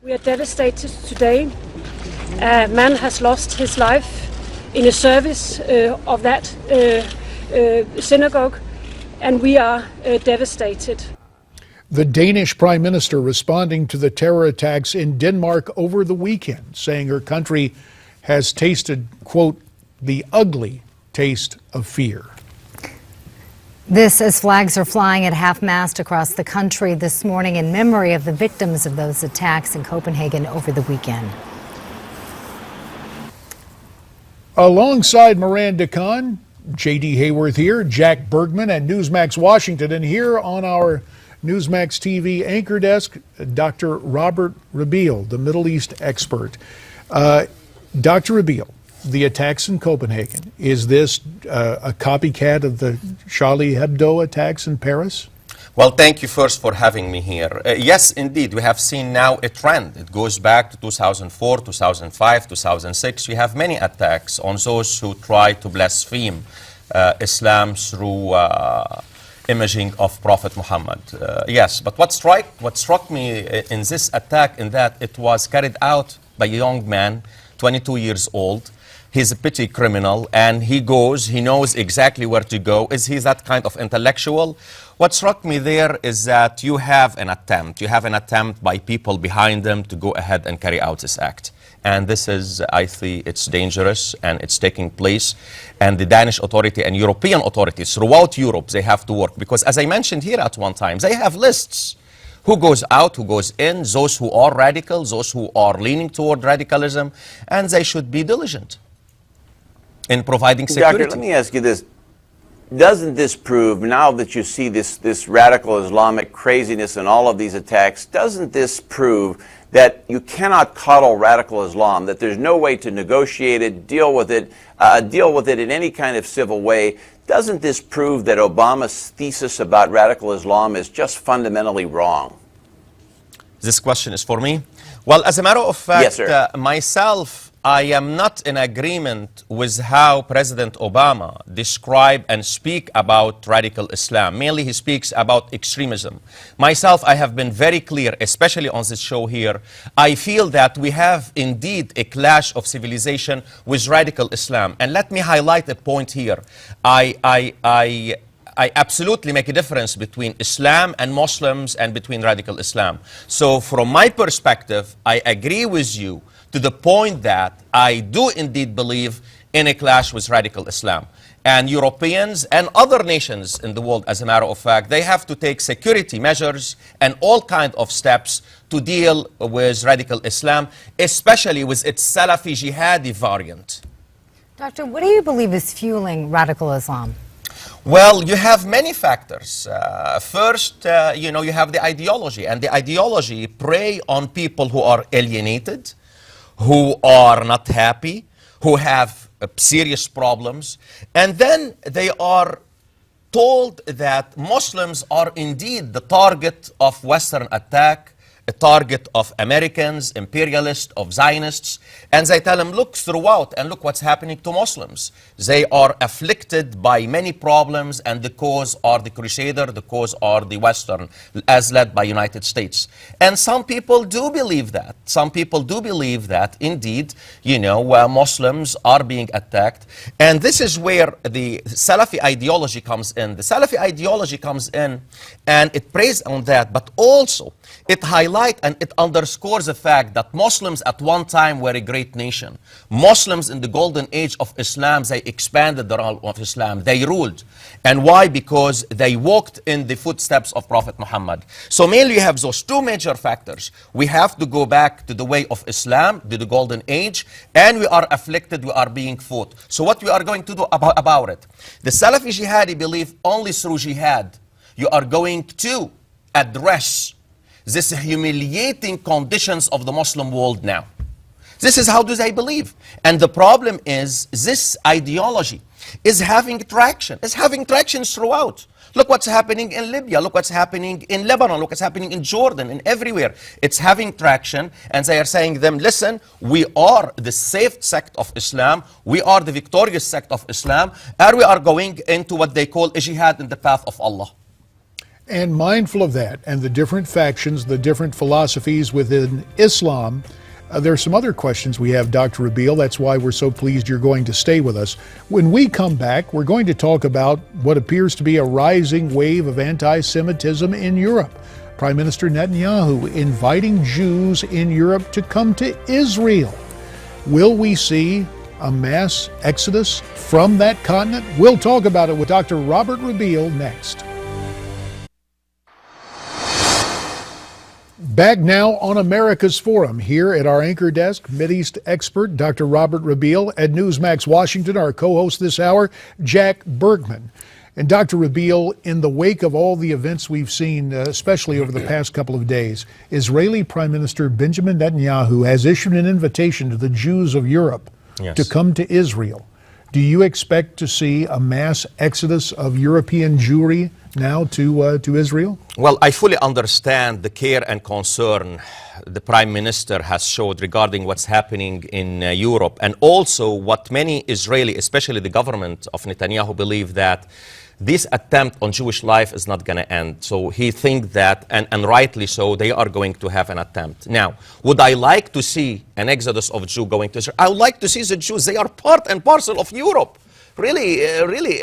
We are devastated today. A man has lost his life in a service of that synagogue, and we are devastated. The Danish Prime Minister responding to the terror attacks in Denmark over the weekend, saying her country has tasted, quote, the ugly taste of fear. This as flags are flying at half-mast across the country this morning in memory of the victims of those attacks in Copenhagen over the weekend. Alongside Miranda Kahn, J.D. Hayworth here, Jack Bergman at Newsmax Washington, and here on our Newsmax TV anchor desk, Dr. Robert Rabil, the Middle East expert. Dr. Rabil, the attacks in Copenhagen, is this a copycat of the Charlie Hebdo attacks in Paris? Well, thank you first for having me here. Yes, indeed, we have seen now a trend. It goes back to 2004, 2005, 2006. We have many attacks on those who try to blaspheme Islam through imaging of Prophet Muhammad. Yes, but what struck me in this attack in that it was carried out by a young man, 22 years old. He's a petty criminal, and he knows exactly where to go. Is he that kind of intellectual? What struck me there is that you have an attempt by people behind them to go ahead and carry out this act. And this is, I think, it's dangerous, and it's taking place. And the Danish authority and European authorities throughout Europe, they have to work. Because as I mentioned here at one time, they have lists. Who goes out, who goes in, those who are radical, those who are leaning toward radicalism, and they should be diligent in providing security. Doctor, let me ask you this. Doesn't this prove, now that you see this radical Islamic craziness and all of these attacks, doesn't this prove that you cannot coddle radical Islam, that there's no way to negotiate it, deal with it in any kind of civil way? Doesn't this prove that Obama's thesis about radical Islam is just fundamentally wrong? This question is for me. Well, as a matter of fact, yes, sir. Myself, I am not in agreement with how President Obama describe and speak about radical Islam. Mainly, he speaks about extremism. Myself, I have been very clear, especially on this show here. I feel that we have indeed a clash of civilization with radical Islam. And let me highlight a point here. I absolutely make a difference between Islam and Muslims and between radical Islam. So from my perspective, I agree with you to the point that I do indeed believe in a clash with radical Islam. And Europeans and other nations in the world, as a matter of fact, they have to take security measures and all kinds of steps to deal with radical Islam, especially with its Salafi jihadi variant. Doctor, what do you believe is fueling radical Islam? Well, you have many factors. First, you have the ideology, and the ideology prey on people who are alienated, who are not happy, who have serious problems, and then they are told that Muslims are indeed the target of Western attack, a target of Americans, imperialists, of Zionists, and they tell them, look throughout and look what's happening to Muslims. They are afflicted by many problems, and the cause are the Crusader, the cause are the Western, as led by United States. And some people do believe that. Some people do believe that, indeed, Muslims are being attacked. And this is where the Salafi ideology comes in. The Salafi ideology comes in, and it preys on that, but also it highlights and it underscores the fact that Muslims at one time were a great nation. Muslims in the golden age of Islam, they expanded the realm of Islam. They ruled. And why? Because they walked in the footsteps of Prophet Muhammad. So mainly you have those two major factors. We have to go back to the way of Islam, to the golden age, and we are afflicted, we are being fought. So what we are going to do about it? The Salafi jihadi believe only through jihad you are going to address this humiliating conditions of the Muslim world now. This is how do they believe. And the problem is this ideology is having traction. It's having traction throughout. Look what's happening in Libya. Look what's happening in Lebanon. Look what's happening in Jordan and everywhere. It's having traction, and they are saying to them, listen, we are the safe sect of Islam. We are the victorious sect of Islam, and we are going into what they call a jihad in the path of Allah. And mindful of that and the different factions, the different philosophies within Islam, there are some other questions we have, Dr. Rabil. That's why we're so pleased you're going to stay with us. When we come back, we're going to talk about what appears to be a rising wave of anti-Semitism in Europe. Prime Minister Netanyahu inviting Jews in Europe to come to Israel. Will we see a mass exodus from that continent? We'll talk about it with Dr. Robert Rabil next. Back now on America's Forum here at our anchor desk, Mideast expert Dr. Robert Rabil, at Newsmax Washington, our co-host this hour, Jack Bergman. And Dr. Rabil, in the wake of all the events we've seen, especially over the past couple of days, Israeli Prime Minister Benjamin Netanyahu has issued an invitation to the Jews of Europe to come to Israel. Do you expect to see a mass exodus of European Jewry now to Israel? Well, I fully understand the care and concern the Prime Minister has showed regarding what's happening in Europe, and also what many Israeli, especially the government of Netanyahu, believe that this attempt on Jewish life is not going to end. So he thinks that, and rightly so, they are going to have an attempt. Now, would I like to see an exodus of Jews going to Israel? I would like to see the Jews. They are part and parcel of Europe. Really,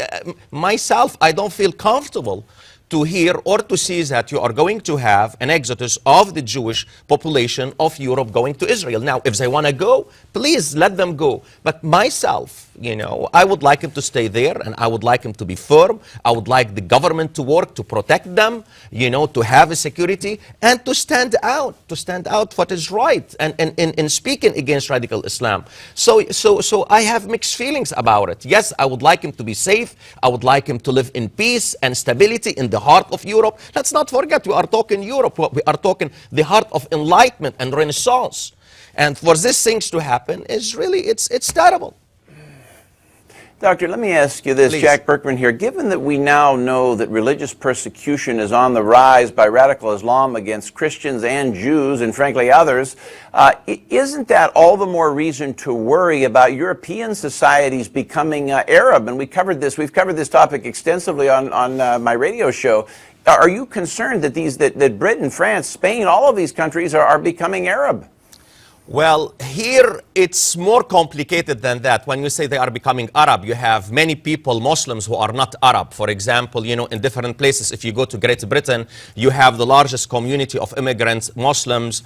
myself, I don't feel comfortable to hear or to see that you are going to have an exodus of the Jewish population of Europe going to Israel. Now, if they want to go, please let them go. But myself, I would like him to stay there, and I would like him to be firm. I would like the government to work to protect them, to have a security, and to stand out what is right, and in speaking against radical Islam. So I have mixed feelings about it. Yes, I would like him to be safe. I would like him to live in peace and stability in the heart of Europe. Let's not forget, we are talking Europe. We are talking the heart of enlightenment and Renaissance. And for these things to happen is really, it's terrible. Doctor, let me ask you this, Please. Jack Berkman here. Given that we now know that religious persecution is on the rise by radical Islam against Christians and Jews and frankly others, isn't that all the more reason to worry about European societies becoming Arab? And we've covered this topic extensively on my radio show. Are you concerned that Britain, France, Spain, all of these countries are becoming Arab? Well, here it's more complicated than that. When you say they are becoming Arab, you have many people, Muslims, who are not Arab. For example, in different places, if you go to Great Britain, you have the largest community of immigrants, Muslims,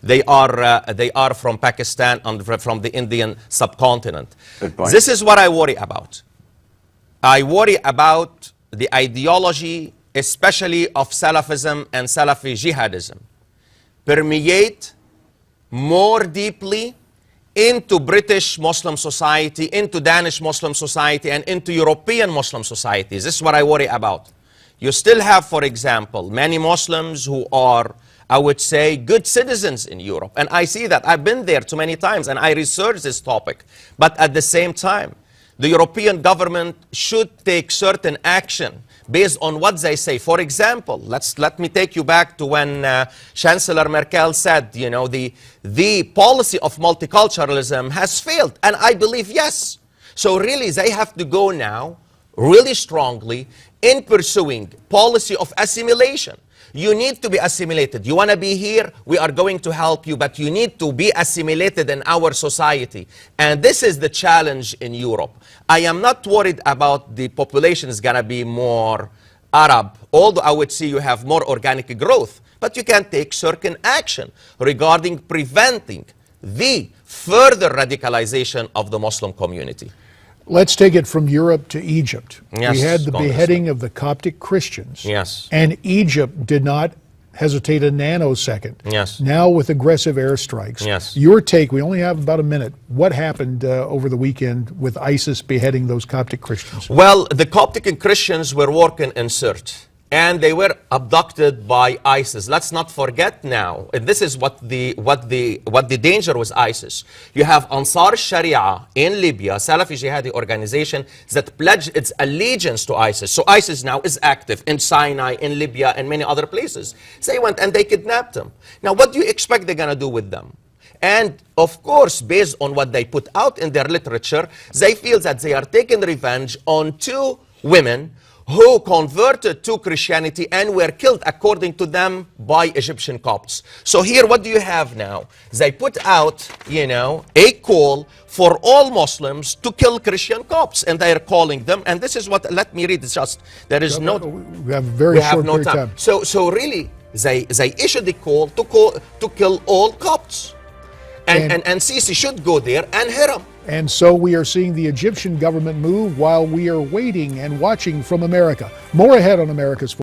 they are from Pakistan and from the Indian subcontinent. Good point. This is what I worry about. I worry about the ideology, especially of Salafism and Salafi jihadism, permeate more deeply into British Muslim society, into Danish Muslim society, and into European Muslim societies. This is what I worry about. You still have, for example, many Muslims who are, I would say, good citizens in Europe. And I see that. I've been there too many times, and I research this topic. But at the same time, the European government should take certain action based on what they say. For example, let me take you back to when Chancellor Merkel said, the policy of multiculturalism has failed. And I believe yes. So really, they have to go now really strongly in pursuing policy of assimilation. You need to be assimilated. You want to be here, we are going to help you, but you need to be assimilated in our society. And this is the challenge in Europe. I am not worried about the population is going to be more Arab, although I would see you have more organic growth. But you can take certain action regarding preventing the further radicalization of the Muslim community. Let's take it from Europe to Egypt. Yes, we had the beheading of the Coptic Christians. Yes. And Egypt did not hesitate a nanosecond. Yes. Now with aggressive airstrikes. Yes. Your take, we only have about a minute. What happened over the weekend with ISIS beheading those Coptic Christians? Well, the Coptic Christians were working in search, and they were abducted by ISIS. Let's not forget now, and this is what the danger with ISIS. You have Ansar Sharia in Libya, Salafi jihadi organization that pledged its allegiance to ISIS. So ISIS now is active in Sinai, in Libya, and many other places. They went and they kidnapped them. Now, what do you expect they're going to do with them? And of course, based on what they put out in their literature, they feel that they are taking revenge on two women who converted to Christianity and were killed, according to them, by Egyptian Copts. So here, what do you have now? They put out, a call for all Muslims to kill Christian Copts, and they are calling them, and this is what, let me read, it's just, there is no... We have a very short period of time. So really, they issued a call to kill all Copts. And Sisi should go there and hit them. And so we are seeing the Egyptian government move while we are waiting and watching from America. More ahead on America's